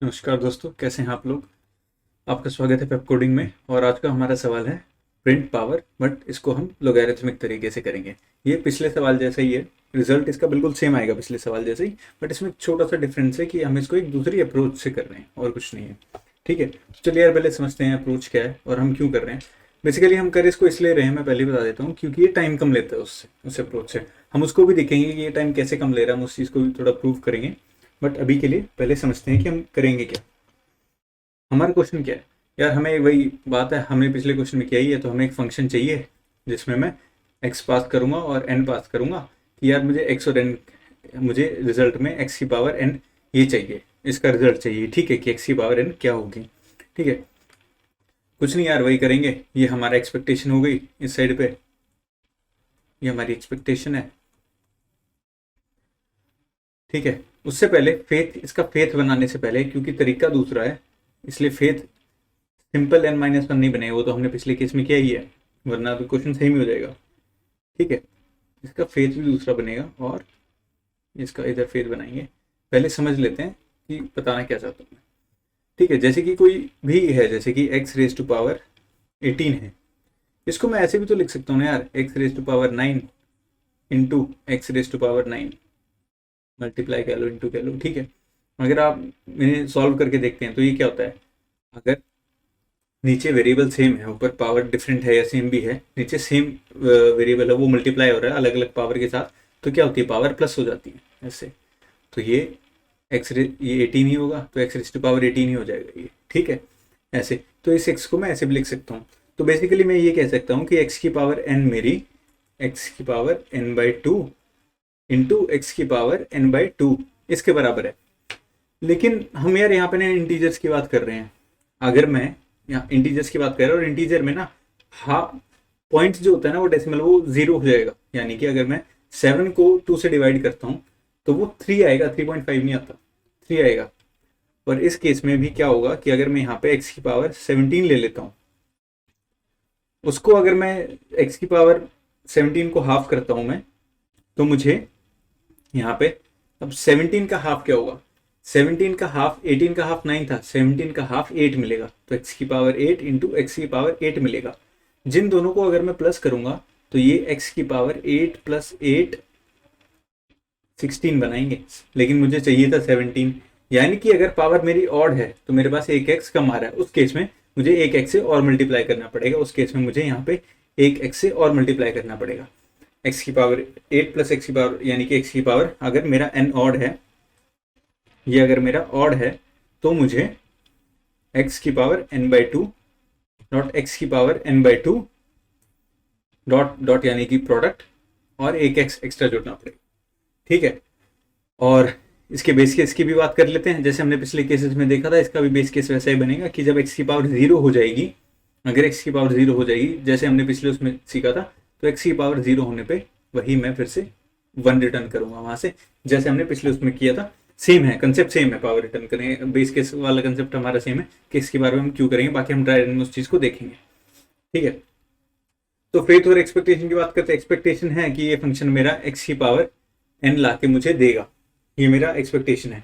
नमस्कार दोस्तों, कैसे हैं आप लोग। आपका स्वागत है पेप कोडिंग में। और आज का हमारा सवाल है प्रिंट पावर, बट इसको हम लोगैरिथमिक तरीके से करेंगे। ये पिछले सवाल जैसा ही है, रिजल्ट इसका बिल्कुल सेम आएगा पिछले सवाल जैसे ही, बट इसमें एक छोटा सा डिफरेंस है कि हम इसको एक दूसरी अप्रोच से कर रहे हैं और कुछ नहीं है। ठीक है, तो चलिए यार पहले समझते हैं अप्रोच क्या है और हम क्यों कर रहे हैं। बेसिकली हम कर इसको इसलिए रहे हैं, मैं पहले ही बता देता हूँ, क्योंकि ये टाइम कम लेता है उससे, उस अप्रोच से। हम उसको भी देखेंगे कि ये टाइम कैसे कम ले रहा है, हम उस चीज़ को भी थोड़ा प्रूव करेंगे। बट अभी के लिए पहले समझते हैं कि हम करेंगे क्या। हमारा क्वेश्चन क्या है यार, हमें वही बात है, हमने पिछले क्वेश्चन में किया ही है। तो हमें एक फंक्शन चाहिए जिसमें मैं x पास करूंगा और n पास करूंगा कि यार मुझे x और n, मुझे रिजल्ट में x की पावर n ये चाहिए, इसका रिजल्ट चाहिए। ठीक है, कि x की पावर n क्या होगी। ठीक है, कुछ नहीं यार, वही करेंगे। ये हमारा एक्सपेक्टेशन हो गई इस साइड पे, ये हमारी एक्सपेक्टेशन है। ठीक है, उससे पहले फेथ, इसका फेथ बनाने से पहले, क्योंकि तरीका दूसरा है इसलिए फेथ सिंपल n-1 नहीं बनेगा, वो तो हमने पिछले केस में किया ही है, वरना तो क्वेश्चन सेम ही हो जाएगा। ठीक है, इसका फेथ भी दूसरा बनेगा और इसका इधर फेथ बनाएंगे। पहले समझ लेते हैं कि बताना क्या चाहता हूँ मैं। ठीक है, जैसे कि कोई भी है, जैसे कि x रेज टू पावर 18 है, इसको मैं ऐसे भी तो लिख सकता हूँ ना यार, x raise to power 9 into X raise to power 9, multiply कह लो, इंटू कह लो। ठीक है, अगर आप इन्हें सॉल्व करके देखते हैं तो ये क्या होता है, अगर नीचे वेरिएबल सेम है, ऊपर पावर डिफरेंट है या सेम भी है, नीचे सेम वेरिएबल है, वो मल्टीप्लाई हो रहा है अलग अलग पावर के साथ, तो क्या होती है, पावर प्लस हो जाती है ऐसे। तो ये ये 18 ही होगा, तो एक्स रेज टू पावर 18 ही हो जाएगा ये। ठीक है, ऐसे। तो इस एक्स को मैं ऐसे भी लिख सकता हूँ। तो बेसिकली मैं ये कह सकता हूँ कि एक्स की पावर एन मेरी एक्स की power N by two into X की पावर एन बाई टू इसके बराबर है। लेकिन हम यार यहाँ पे ना इंटीजर्स की बात कर रहे हैं। अगर मैं यहाँ इंटीजर्स की बात कर रहा हूँ और इंटीजर में ना हाफ पॉइंट्स जो होता है ना, वो डेसिमल वो जीरो हो जाएगा। यानी कि अगर मैं 7 को 2 से डिवाइड करता हूँ तो वो 3 आएगा, 3.5 नहीं आता, 3 आएगा। और इस केस में भी क्या होगा कि अगर मैं यहाँ पे x की पावर 17 ले लेता हूँ, उसको अगर मैं x की पावर 17 को हाफ करता हूँ मैं, तो मुझे यहाँ पे अब 17 का हाफ क्या होगा, 17 का हाफ 18 का हाफ 9 था, 17 का हाफ 8 मिलेगा, तो x की पावर 8 इंटू एक्स की पावर 8 मिलेगा। जिन दोनों को अगर मैं प्लस करूंगा तो ये x की पावर 8 प्लस 8 16 बनाएंगे, लेकिन मुझे चाहिए था 17। यानी कि अगर पावर मेरी ऑड है तो मेरे पास एक एक्स कम आ रहा है, उस केस में मुझे एक एक्स से और मल्टीप्लाई करना पड़ेगा। उस केस में मुझे यहाँ पे एक एक्स से और मल्टीप्लाई करना पड़ेगा। एक्स की पावर 8 प्लस एक्स की पावर, यानी कि एक्स की पावर, अगर मेरा एन ऑड है, ये अगर मेरा ऑड है, तो मुझे एक्स की power N by two dot x की power N by two dot dot यानी कि प्रोडक्ट, और एक एक्स एक्स्ट्रा जोड़ना पड़ेगा। ठीक है, और इसके बेस केस की भी बात कर लेते हैं। जैसे हमने पिछले केसेस में देखा था, इसका भी बेस केस वैसा ही बनेगा कि जब एक्स की पावर जीरो हो जाएगी, अगर एक्स की पावर जीरो हो जाएगी जैसे हमने पिछले उसमें सीखा था, तो एक्स की पावर जीरो होने पे वही मैं फिर से 1 रिटर्न करूंगा वहां से, जैसे हमने पिछले उसमें किया था। सेम है कंसेप्ट, सेम है, पावर रिटर्न करेंगे, बेस केस वाला कंसेप्ट हमारा सेम है कि इसके बारे में हम क्यों करेंगे, बाकी हम ड्राई रन में उस चीज को देखेंगे। ठीक है, तो फेथ और एक्सपेक्टेशन की बात करते हैं। एक्सपेक्टेशन है कि ये फंक्शन मेरा एक्स की पावर एन ला के मुझे देगा, ये मेरा एक्सपेक्टेशन है।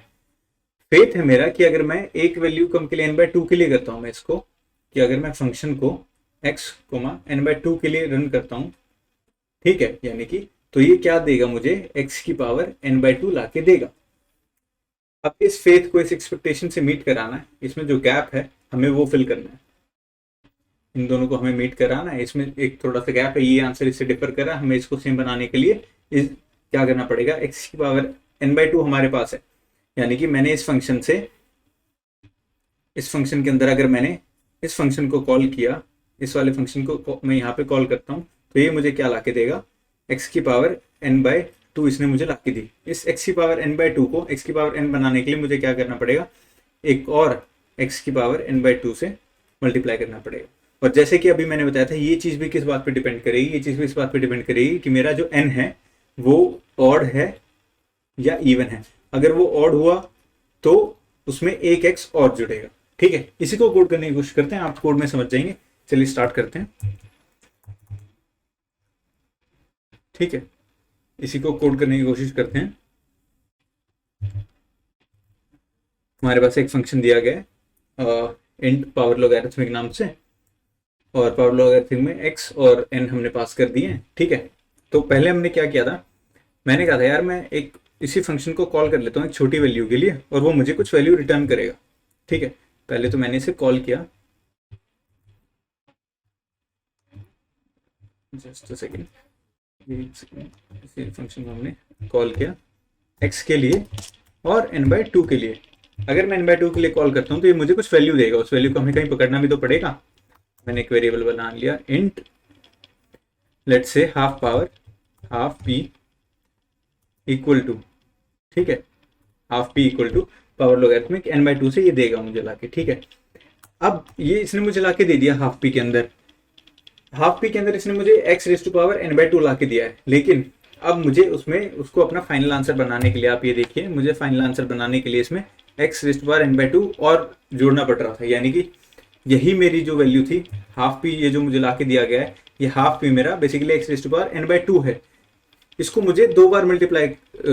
फेथ है मेरा कि अगर मैं एक वैल्यू कम के लिए एन बाई टू के लिए करता हूं मैं इसको, कि अगर मैं फंक्शन को X comma N by two के लिए रन करता हूं, ठीक है, यानी कि तो ये क्या देगा मुझे, एक्स की पावर एन बाई टू ला के देगा। अब इस फेथ को इस एक्सपेक्टेशन से मीट कराना है, इसमें जो गैप है हमें वो फिल करना है, इन दोनों को हमें मीट कराना है। इसमें एक थोड़ा सा गैप है, ये आंसर इससे डिफर कर रहा है, हमें इसको सेम बनाने के लिए क्या करना पड़ेगा, एक्स की पावर एन बाई टू हमारे पास है, यानी कि मैंने इस फंक्शन से, इस फंक्शन के अंदर अगर मैंने इस फंक्शन को कॉल किया, इस वाले फंक्शन को मैं यहाँ पे कॉल करता हूँ, तो ये मुझे क्या लाके देगा, एक्स की पावर एन बाई टू इसने मुझे लाके दी। इस एक्स की पावर एन बाई टू को एक्स की पावर एन बनाने के लिए मुझे क्या करना पड़ेगा, एक और एक्स की पावर एन बाई टू से मल्टीप्लाई करना पड़ेगा। और जैसे कि अभी मैंने बताया था, ये चीज भी किस बात पे डिपेंड करेगी, ये चीज भी इस बात पे डिपेंड करेगी कि मेरा जो एन है वो ऑड है या इवन है। अगर वो ऑड हुआ तो उसमें एक एक्स और जुड़ेगा। ठीक है, इसी को कोड करने की कोशिश करते हैं, आप कोड में समझ जाएंगे। चलिए स्टार्ट करते हैं। ठीक है, इसी को कोड करने की कोशिश करते हैं। हमारे पास एक फंक्शन दिया गया है इंट पावर लॉगरिथमिक नाम से, और पावर लॉगरिथमिक में x और n हमने पास कर दिए हैं। ठीक है, तो पहले हमने क्या किया था, मैंने कहा था यार मैं एक इसी फंक्शन को कॉल कर लेता हूँ एक छोटी वैल्यू के लिए और वो मुझे कुछ वैल्यू रिटर्न करेगा। ठीक है, पहले तो मैंने इसे कॉल किया, जस्ट अ सेकेंड, इसी फंक्शन को हमने कॉल किया x के लिए और n/2 के लिए। अगर मैं n/2 के लिए कॉल करता हूँ तो ये मुझे कुछ वैल्यू देगा, उस वैल्यू को हमें कहीं पकड़ना भी तो पड़ेगा। मैंने एक वेरिएबल बना लिया int let's say half p equal to, ठीक है, half p equal to power logarithmic n/2 से ये देगा मुझे लाके। ठीक है, अब ये इसने मुझे लाके दे दिया हाफ p के अंदर, हाफ p के अंदर इसने मुझे x raise to power n/2 लाके दिया है, लेकिन अब मुझे उसमें उसको अपना फाइनल आंसर बनाने के लिए, आप ये देखिए, मुझे फाइनल आंसर बनाने के लिए इसमें x raise to power n/2 और जोड़ना पड़ रहा था, यानी कि यही मेरी जो वैल्यू थी हाफ p, ये जो मुझे लाके दिया गया है, ये हाफ p मेरा basically x raise to power n/2 है। इसको मुझे 2 बार मल्टीप्लाई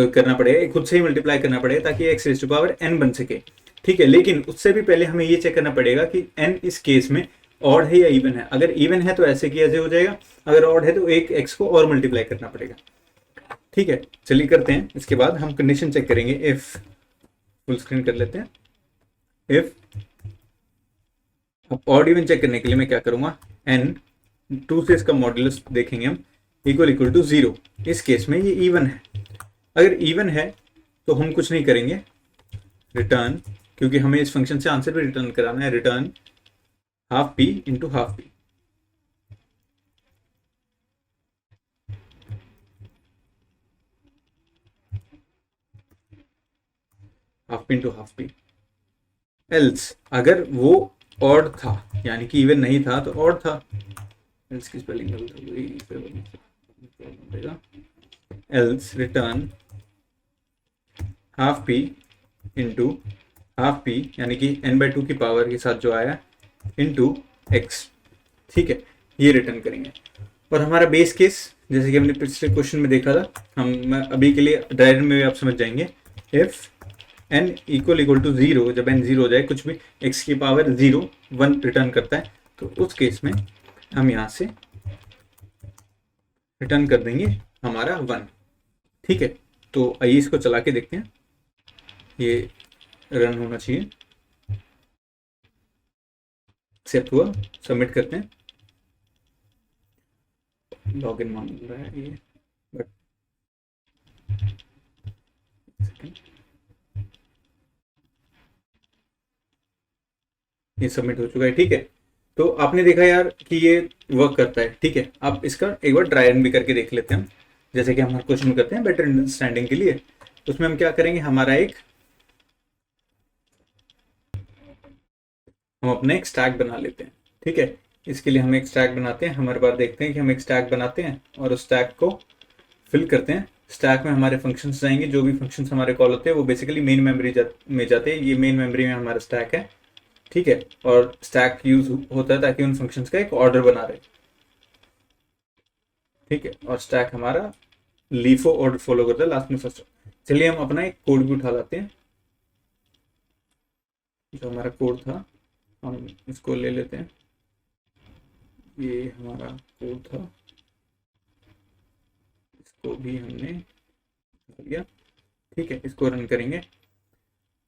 करना पड़ेगा, खुद से ही मल्टीप्लाई करना पड़ेगा ताकि x raise to power n बन सके। ठीक है, लेकिन उससे भी पहले हमें ये चेक करना पड़ेगा कि n इस केस में ऑड है या इवन है। अगर इवन है तो ऐसे की ऐसे हो जाएगा, अगर ऑड है तो एक x को और मल्टीप्लाई करना पड़ेगा। ठीक है, चलिए करते हैं। इसके बाद हम कंडीशन चेक करेंगे, इफ, फुल स्क्रीन कर लेते हैं, इफ, अब ऑड इवन चेक करने के लिए मैं क्या करूंगा, n 2 से इसका मॉड्यूलस देखेंगे हम, इक्वल टू 0। इस केस में ये इवन है, अगर इवन है तो हम कुछ नहीं करेंगे, रिटर्न, क्योंकि हमें इस फंक्शन से आंसर भी रिटर्न कराना है, return half p into half p। Half p into half p। Else, अगर वो ऑड था यानी कि इवन नहीं था तो ऑड था, एल्स की spelling else return half p into half p, यानी कि n/2 की पावर के साथ जो आया इंटू x। ठीक है, ये रिटर्न करेंगे। और हमारा बेस केस, जैसे कि हमने पिछले क्वेश्चन में देखा था, हम अभी के लिए डायरेक्ट में भी आप समझ जाएंगे, इफ n इक्वल टू 0, जब n 0 हो जाए, कुछ भी x की पावर 0 1 रिटर्न करता है, तो उस केस में हम यहाँ से रिटर्न कर देंगे हमारा 1। ठीक है, तो आइए इसको चला के देखते हैं, ये रन होना चाहिए, एक्सेप्ट हुआ, सबमिट करते हैं। लॉगिन मांग रहा है ये, बट ये सबमिट हो चुका है। ठीक है, तो आपने देखा यार कि ये वर्क करता है। ठीक है, अब इसका एक बार ट्राई रन भी करके देख लेते हैं हम, जैसे कि हम हर क्वेश्चन करते हैं बेटर अंडरस्टैंडिंग के लिए। उसमें हम क्या करेंगे, हमारा हम अपना एक स्टैक बना लेते हैं। ठीक है, इसके लिए हम एक स्टैक बनाते हैं। हमारे बार देखते हैं कि हम एक स्टैक बनाते हैं और उस स्टैक को फिल करते हैं। स्टैक में हमारे फंक्शंस जाएंगे, जो भी फंक्शंस हमारे कॉल होते हैं वो बेसिकली मेन मेमोरी में जाते हैं। ये मेन मेमोरी में हमारा स्टैक है। ठीक है, और स्टैक यूज होता है ताकि उन फंक्शंस का एक ऑर्डर बना रहे। ठीक है, और स्टैक हमारा लीफो ऑर्डर फॉलो करता है लास्ट में फर्स्ट। चलिए हम अपना एक कोड भी उठा लाते हैं, जो हमारा कोड था हम इसको ले लेते हैं। ये हमारा कोड था, इसको भी हमने लिया। ठीक है, इसको रन करेंगे।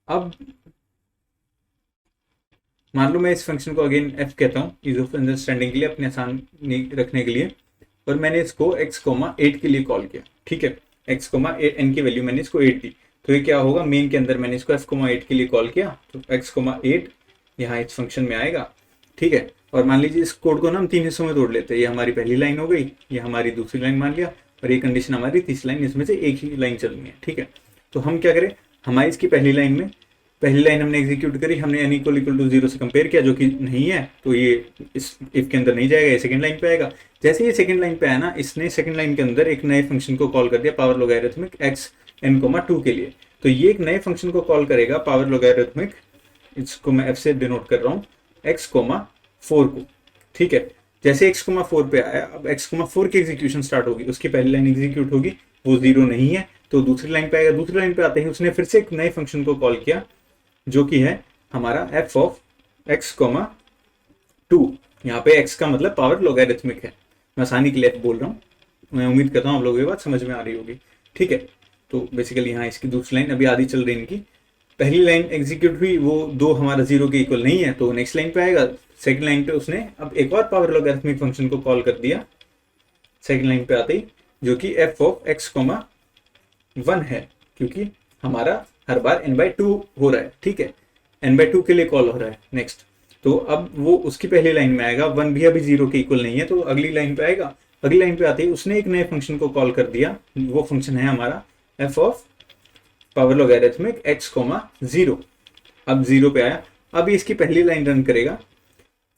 अब मान लो मैं इस फंक्शन को अगेन f कहता हूँ इज ऑफ अंडरस्टैंडिंग के लिए, अपने आसान रखने के लिए, और मैंने इसको x, 8 के लिए कॉल किया। ठीक है, x, n की वैल्यू मैंने इसको 8 दी, तो ये क्या होगा, मेन के अंदर मैंने इसको f, 8 के लिए कॉल किया, तो x, 8 यहाँ इस फंक्शन में आएगा। ठीक है, और मान लीजिए इस कोड को ना हम 3 हिस्सों में तोड़ लेते हैं। ये हमारी पहली लाइन हो गई, ये हमारी दूसरी लाइन मान लिया, और ये कंडीशन हमारी तीसरी लाइन, इसमें से एक ही लाइन चलनी है। ठीक है, तो हम क्या करें, हमारी इसकी पहली लाइन हमने एग्जीक्यूट करी, हमने n इक्वल टू 0 से कंपेयर किया, जो कि नहीं है, तो ये इस इफ के अंदर नहीं जाएगा, ये सेकंड लाइन पे आएगा। जैसे ये सेकंड लाइन पे आया ना, इसने सेकंड लाइन के अंदर एक नए फंक्शन को कॉल कर दिया पावर लॉगरिथमिक x n, 2 के लिए। तो ये एक नए फंक्शन को कॉल करेगा पावर लॉगरिथमिक, इसको मैं f से डिनोट कर रहा हूँ, x, 4 को। ठीक है, जैसे x, 4 पे आया, अब x, 4 की एग्जीक्यूशन स्टार्ट होगी, उसकी पहली लाइन एग्जीक्यूट होगी, वो 0 नहीं है तो दूसरी लाइन पे आएगा। दूसरी लाइन पे आते ही उसने फिर से एक नए फंक्शन को कॉल किया जो कि है हमारा एफ ऑफ एक्स कॉमा 2। यहाँ पे एक्स का मतलब पावर लोगैरिथमिक है, मैं आसानी के लिए बोल रहा हूँ। मैं उम्मीद करता हूँ आप लोगों को ये बात समझ में आ रही होगी। ठीक है, तो बेसिकली यहाँ इसकी दूसरी लाइन अभी आधी चल रही है इनकी। पहली लाइन एग्जीक्यूट हुई, वो 2 हमारा 0 के इक्वल नहीं है, तो नेक्स्ट लाइन पे आएगा। सेकंड लाइन पे उसने अब एक और पावर लोगैरिथमिक फंक्शन को कॉल कर दिया सेकंड लाइन पे आते ही, जो कि एफ ऑफ एक्स कॉमा 1 है, क्योंकि हमारा हर बार n/2 हो रहा है। ठीक है, n/2 के लिए कॉल हो रहा है। नेक्स्ट, तो अब वो उसकी पहली लाइन में आएगा, 1 भी अभी 0 के इक्वल नहीं है, तो अगली लाइन पे आएगा। अगली लाइन पे आते ही उसने एक नए फंक्शन को कॉल कर दिया, वो फंक्शन है हमारा F of power logarithmic x comma 0। अब 0 पे आया, अब ये इसकी पहली लाइन रन करेगा।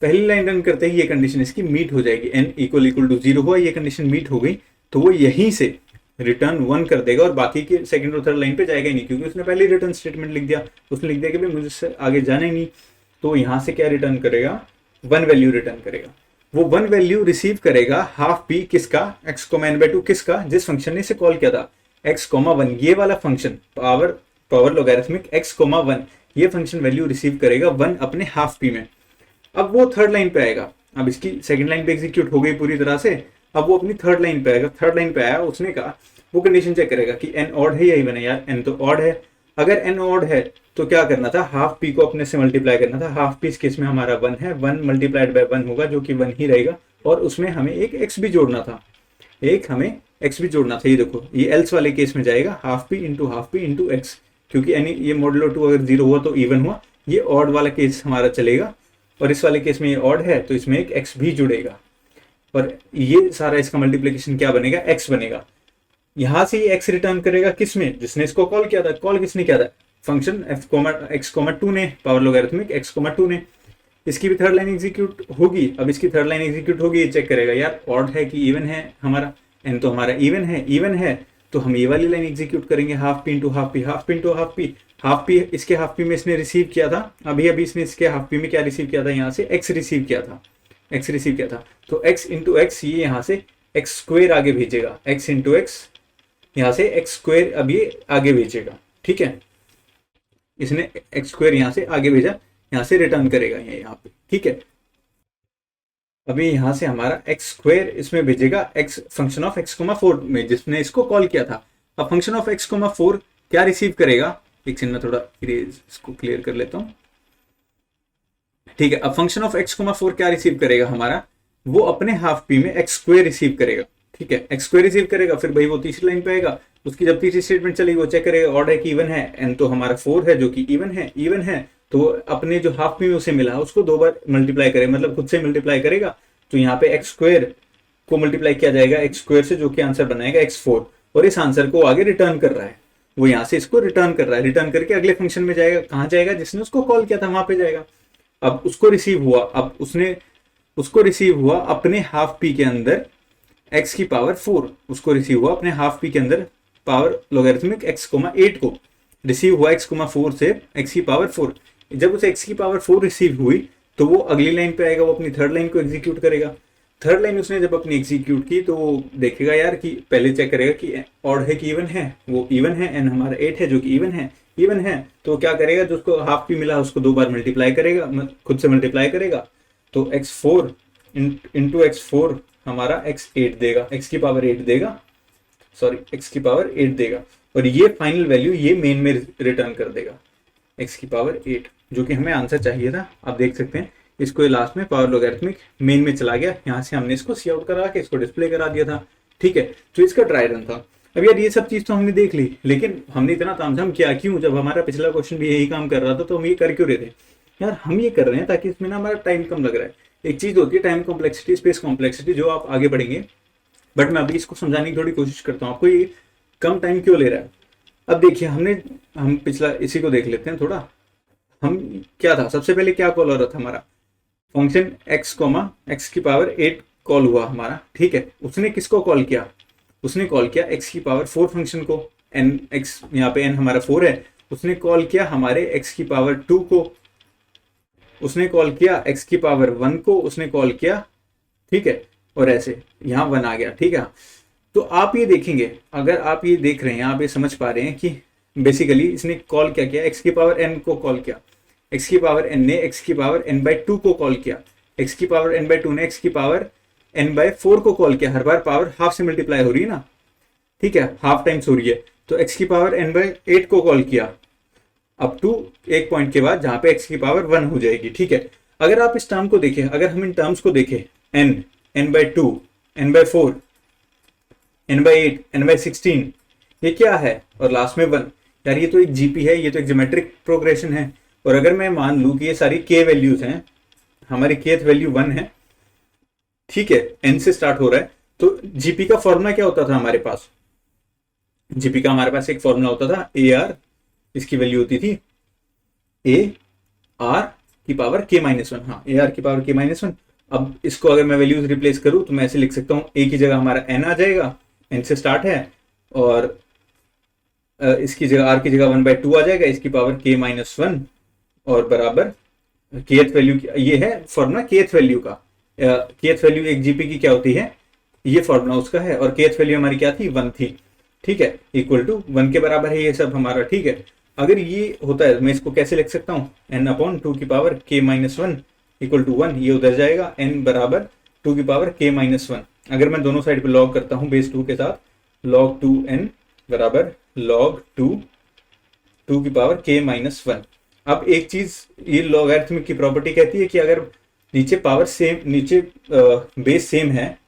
पहली लाइन रन करते ही ये कंडीशन इसकी मीट हो जाएगी, n = 0 हुआ, ये कंडीशन मीट हो गई, तो वो यहीं से रिटर्न 1 कर देगा और बाकी के सेकंड और थर्ड लाइन पे जाएगा ही नहीं, क्योंकि उसने पहले रिटर्न स्टेटमेंट लिख दिया। उसने लिख दिया कि भाई मुझे आगे जाना ही नहीं, तो यहाँ से क्या रिटर्न करेगा, 1 वैल्यू रिटर्न करेगा। वो 1 वैल्यू रिसीव करेगा हाफ पी किसका, x, n/2 किसका, जिस फंक्शन ने इसे कॉल किया था x, 1, ये वाला फंक्शन पावर लोगैरिथमिक x, 1, ये फंक्शन वैल्यू रिसीव करेगा 1 अपने हाफ पी में। अब वो थर्ड लाइन पे आएगा, अब इसकी सेकंड लाइन पे एग्जीक्यूट हो गई पूरी तरह से, अब वो अपनी थर्ड लाइन पे आएगा। थर्ड लाइन पे आया, उसने कहा वो कंडीशन चेक करेगा कि n ऑड है या इवन है। यार n तो ऑड है, अगर n ऑड है तो क्या करना था, हाफ पी को अपने से मल्टीप्लाई करना था। हाफ पी इस केस में हमारा 1 है, 1 मल्टीप्लाइड बाय 1 होगा, जो कि 1 ही रहेगा, और उसमें हमें एक x भी जोड़ना था, ये देखो ये एल्स वाले केस में जाएगा, हाफ पी इंटू एक्स, क्योंकि ये मॉडुलो 2 अगर 0 हुआ तो इवन हुआ, ये ऑड वाला केस हमारा चलेगा, और इस वाले केस में ये ऑड है तो इसमें एक x भी जुड़ेगा, और ये सारा इसका मल्टीप्लिकेशन क्या बनेगा, x बनेगा। यहां से ये x रिटर्न करेगा किसमें, जिसने इसको कॉल किया था। कॉल किसने किया था, फंक्शन x, 2 ने, पावर लोगैरिथमिक x, 2 ने। इसकी भी थर्ड लाइन एग्जीक्यूट होगी। अब इसकी थर्ड लाइन एग्जीक्यूट होगी, ये चेक करेगा यार ऑड है कि इवन है, हमारा n तो हमारा इवन है, तो हम ये वाली लाइन एग्जीक्यूट करेंगे, half P into half P. Half P इसके हाफ पी में इसने रिसीव किया था, अभी इसने इसके हाफ पी में क्या रिसीव किया था, यहाँ से x रिसीव किया था, तो x इंटू एक्स, ये यहाँ से एक्स स्क्वेयर आगे भेजेगा, x इंटू एक्स, यहाँ से एक्स स्क्वेयर अब ये आगे भेजेगा। ठीक है, इसने एक्स स्क्वेयर यहाँ से आगे भेजा, यहाँ से रिटर्न करेगा ये यहाँ पे। ठीक है, अभी यहाँ से हमारा एक्स स्क्वेयर इसमें भेजेगा x, फंक्शन ऑफ x, 4 में, जिसने इसको कॉल किया था। अब फंक्शन ऑफ x, 4 क्या रिसीव करेगा, एक सेकंड में थोड़ा इसको क्लियर कर लेता हूँ। ठीक है, अब फंक्शन ऑफ x, 4 क्या रिसीव करेगा हमारा, वो अपने हाफ पी में एक्स स्क्वेयर रिसीव करेगा। ठीक है, एक्स स्क्वेयर रिसीव करेगा, फिर भाई वो तीसरी लाइन पे आएगा, उसकी जब तीसरी स्टेटमेंट चलेगी वो चेक करेगा ऑड है कि इवन है, n तो हमारा 4 है जो कि इवन है, तो अपने जो हाफ पी में उसे मिला उसको 2 बार मल्टीप्लाई करेगा, मतलब खुद से मल्टीप्लाई करेगा, तो यहाँ पे एक्स स्क्वेयर को मल्टीप्लाई किया जाएगा एक्स स्क्वेयर से, जो कि आंसर बनाएगा x4, और इस आंसर को आगे रिटर्न कर रहा है, वो यहाँ से इसको रिटर्न कर रहा है। रिटर्न करके अगले फंक्शन में जाएगा, कहाँ जाएगा, जिसने उसको कॉल किया था वहां पे जाएगा। अब उसको रिसीव हुआ, अब उसको रिसीव हुआ अपने हाफ पी के अंदर x की पावर 4, उसको रिसीव हुआ अपने हाफ पी के अंदर पावर लोगैरिथमिक x, 8 को रिसीव हुआ x, 4 से x की पावर 4। जब उसे x की पावर 4 रिसीव हुई तो वो अगली लाइन पे आएगा, वो अपनी थर्ड लाइन को एग्जीक्यूट करेगा। थर्ड लाइन उसने जब अपनी एग्जीक्यूट की तो वो देखेगा यार कि पहले चेक करेगा कि ऑड है कि इवन है, वो इवन है, n हमारा 8 है जो कि इवन है, तो क्या करेगा, जो उसको हाफ पी मिला उसको 2 बार मल्टीप्लाई करेगा, खुद से मल्टीप्लाई करेगा, तो x4 इंटू x4 हमारा x8 देगा, x की पावर 8 देगा, और ये फाइनल वैल्यू ये मेन में रिटर्न कर देगा, x की पावर 8, जो कि हमें आंसर चाहिए था। आप देख सकते हैं इसको लास्ट में पावर लोगैरिथमिक मेन में चला गया, यहाँ से हमने इसको सी आउट करा के इसको डिस्प्ले करा दिया था। ठीक है, तो इसका ट्राई रन था। अब यार ये सब चीज तो हमने देख ली, लेकिन हमने इतना तामझाम किया क्यों, जब हमारा पिछला क्वेश्चन भी यही काम कर रहा था, तो हम ये कर क्यों रहे थे यार, हम ये कर रहे हैं ताकि इसमें ना हमारा टाइम कम लग रहा है। एक चीज होती है टाइम कॉम्प्लेक्सिटी, स्पेस कॉम्प्लेक्सिटी, जो आप आगे बढ़ेंगे, बट मैं अभी इसको समझाने की थोड़ी कोशिश करता हूँ आपको ये कम टाइम क्यों ले रहा है। अब देखिए हम पिछला इसी को देख लेते हैं थोड़ा। हम क्या था, सबसे पहले क्या कॉल हो रहा था हमारा, फंक्शन x की पावर 8 कॉल हुआ हमारा। ठीक है, उसने किसको कॉल किया, उसने कॉल किया x की पावर 4 फंक्शन को, x यहाँ पे n हमारा 4 है, उसने कॉल किया हमारे x की पावर 2 को, उसने कॉल किया x की पावर 1 को, उसने कॉल किया। ठीक है, और ऐसे यहाँ 1 आ गया। ठीक है, तो आप ये देखेंगे, अगर आप ये देख रहे हैं, आप ये समझ पा रहे हैं कि बेसिकली इसने कॉल क्या किया, एक्स की पावर एन को कॉल किया, एक्स की पावर एन ने एक्स की पावर एन बाई 2 को कॉल किया, एक्स की पावर एन बाई 2 ने एक्स की पावर एन बाई 4 को कॉल किया। हर बार पावर हाफ से मल्टीप्लाई हो रही है ना, ठीक है, हाफ टाइम्स हो रही है। तो एक्स की पावर एन बाई 8 को कॉल किया अप टू एक पॉइंट के बाद जहां पे एक्स की पावर 1 हो जाएगी, ठीक है। अगर आप इस टर्म को देखें, अगर हम इन टर्म्स को देखें, n, n by 2, n by 4, n by 8, n by 16, ये क्या है, और लास्ट में 1, यार ये तो एक जीपी है, ये तो एक ज्योमेट्रिक प्रोग्रेशन है। और अगर मैं मान लूं कि ये सारी के वैल्यूज हैं, हमारी केथ वैल्यू 1 है, ठीक है, एन से स्टार्ट हो रहा है, तो जीपी का फॉर्मूला क्या होता था हमारे पास, जीपी का हमारे पास एक फॉर्मूला होता था ए आर, इसकी वैल्यू होती थी ए आर की पावर के माइनस 1, हाँ ए आर की पावर के माइनस 1। अब इसको अगर मैं वैल्यूज रिप्लेस करूं तो मैं ऐसे लिख सकता हूं, ए की जगह हमारा एन आ जाएगा, एन से स्टार्ट है, और इसकी जगह आर की जगह 1/2 आ जाएगा, इसकी पावर के माइनस 1, और बराबर केथ वैल्यू, ये है फॉर्मूला केथ वैल्यू का। केथ वैल्यू एक जीपी की क्या होती है, ये फॉर्मूला उसका है, और केथ वैल्यू हमारी क्या थी, 1 थी, ठीक है, इक्वल टू 1 के बराबर है ये सब हमारा, ठीक है। अगर ये होता है मैं इसको कैसे लिख सकता हूँ, एन अपॉन 2 की पावर के माइनस 1 इक्वल टू 1, ये उधर जाएगा, एन बराबर 2 की पावर के माइनस 1। अगर मैं दोनों साइड पे लॉग करता हूँ बेस 2 के साथ, लॉग 2n बराबर लॉग 2 की पावर के माइनस 1। अब एक चीज ये लॉगरिथमिक की प्रॉपर्टी कहती है कि अगर नीचे पावर सेम, नीचे बेस सेम है,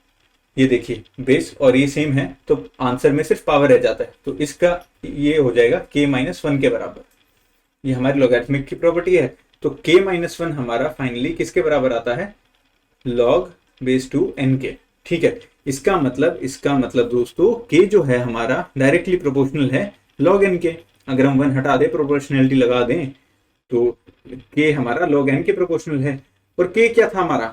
ये देखिए बेस और ये सेम है, तो आंसर में सिर्फ पावर रह जाता है, तो इसका ये हो जाएगा के माइनस 1 के बराबर। ये हमारी लॉगरिथमिक की प्रॉपर्टी है। तो के माइनस 1 हमारा फाइनली किसके बराबर आता है, लॉग बेस 2 n के, ठीक है। इसका मतलब दोस्तों के जो है हमारा डायरेक्टली प्रोपोर्शनल है लॉग n के। अगर हम 1 हटा दें, प्रोपोर्शनलिटी लगा दें, तो के हमारा लॉग n के प्रोपोर्शनल है। और के क्या था हमारा,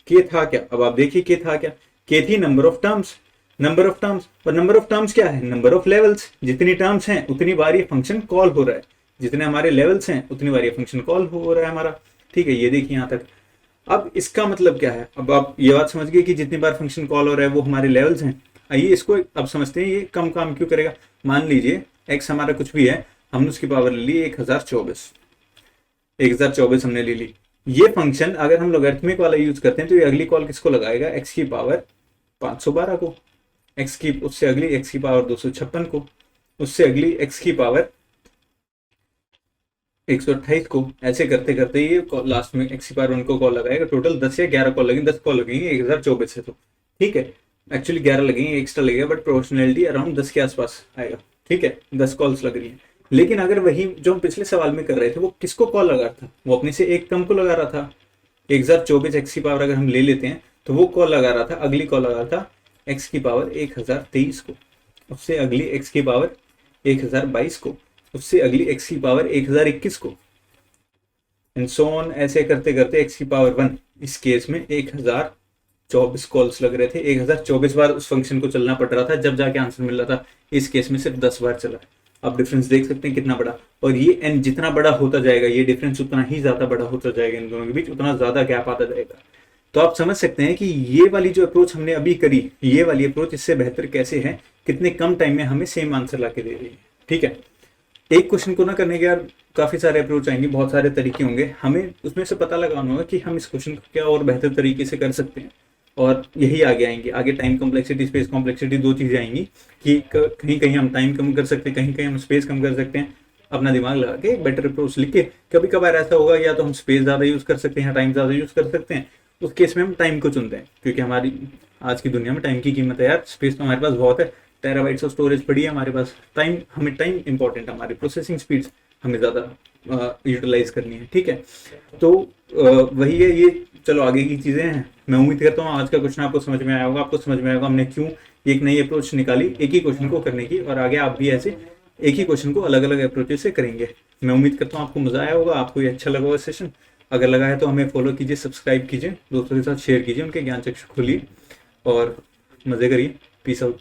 के था क्या, अब आप देखिए के था क्या, के थी number of terms, number of terms, और नंबर ऑफ टर्म्स क्या है, नंबर ऑफ लेवल्स। जितनी टर्म्स हैं उतनी बार ये फंक्शन कॉल हो रहा है, जितने हमारे लेवल्स हैं उतनी बार ये फंक्शन कॉल हो रहा है हमारा, ठीक है। ये देखिए यहाँ तक। अब इसका मतलब क्या है, अब आप ये बात समझ गए कि जितनी बार फंक्शन कॉल हो रहा है वो हमारे लेवल्स हैं। आइए इसको अब समझते हैं ये कम काम क्यों करेगा। मान लीजिए एक्स हमारा कुछ भी है, हमने उसकी पावर ले ली 1024 हमने ले ली। ये फंक्शन अगर हम लॉगरिथमिक वाला यूज करते हैं तो ये अगली कॉल किसको लगाएगा, एक्स की पावर 512 को, एक्स की उससे अगली एक्स की पावर 256 को, उससे अगली एक्स की पावर 128 को। ऐसे करते करते ये लास्ट में एक्स की पावर 1 को कॉल लगाएगा। टोटल 10 या 11 कॉल लगेंगे, 10 कॉल लगेंगे 1024 से, तो ठीक है। एक्चुअली 11 लगेंगे, एक्स्ट्रा लगेगा, बट प्रोपोर्शनलिटी अराउंड 10 के आसपास आएगा, ठीक है। 10 कॉल्स लग रही है। लेकिन अगर वही जो हम पिछले सवाल में कर रहे थे वो किसको कॉल लगा रहा था, वो अपने से एक कम को लगा रहा था। 1024 एक्स की पावर अगर हम ले लेते हैं तो वो कॉल लगा रहा था, अगली कॉल लगा रहा था एक्स की पावर 1023 को, उससे अगली एक्स की पावर 1022 को, उससे अगली एक्स की पावर 1021 को, एंड सो ऑन। ऐसे करते करते एक्स की पावर 1, इस केस में 1024 कॉल्स लग रहे थे, 1024 बार उस फंक्शन को चलना पड़ रहा था जब जाके आंसर मिल रहा था। इस केस में सिर्फ 10 बार चला है। आप डिफरेंस देख सकते हैं कितना बड़ा, और ये एन जितना बड़ा होता जाएगा ये डिफरेंस उतना ही ज्यादा बड़ा होता जाएगा, इन दोनों के बीच उतना ज्यादा गैप आता जाएगा। तो आप समझ सकते हैं कि ये वाली जो अप्रोच हमने अभी करी, ये वाली अप्रोच इससे बेहतर कैसे है, कितने कम टाइम में हमें सेम आंसर ला के दे रही है, ठीक है। एक क्वेश्चन को ना करने के यार काफी सारे अप्रोच आएंगे, बहुत सारे तरीके होंगे, हमें उसमें से पता लगाना होगा कि हम इस क्वेश्चन को क्या और बेहतर तरीके से कर सकते हैं। और यही आगे आएंगे, आगे टाइम कॉम्प्लेक्सिटी, स्पेस कॉम्प्लेक्सिटी, दो चीजें आएंगी कि कहीं कहीं हम टाइम कम कर सकते हैं, कहीं कहीं हम स्पेस कम कर सकते हैं। अपना दिमाग लगा के बेटर अप्रोच लिख के, कभी कभार ऐसा होगा या तो हम स्पेस ज्यादा यूज कर सकते हैं या टाइम ज्यादा यूज कर सकते हैं, उस केस में हम टाइम को चुनते हैं, क्योंकि हमारी आज की दुनिया में टाइम की कीमत है यार। स्पेस तो हमारे पास बहुत है, टेराबाइट्स ऑफ स्टोरेज पड़ी है हमारे पास, टाइम हमें टाइम इंपॉर्टेंट है, हमारी प्रोसेसिंग स्पीड हमें ज़्यादा यूटिलाइज करनी है, ठीक है। तो वही है ये, चलो आगे की चीज़ें हैं। मैं उम्मीद करता हूँ आज का क्वेश्चन आपको समझ में आया होगा, आपको समझ में आया होगा हमने क्यों एक नई अप्रोच निकाली एक ही क्वेश्चन को करने की, और आगे आप भी ऐसे एक ही क्वेश्चन को अलग अलग अप्रोचेस से करेंगे। मैं उम्मीद करता हूँ आपको मजा आया होगा, आपको ये अच्छा लगा होगा सेशन। अगर लगा है तो हमें फॉलो कीजिए, सब्सक्राइब कीजिए, दोस्तों के साथ शेयर कीजिए, उनके ज्ञान चक्षु खोलिए और मजे करिए। Peace out.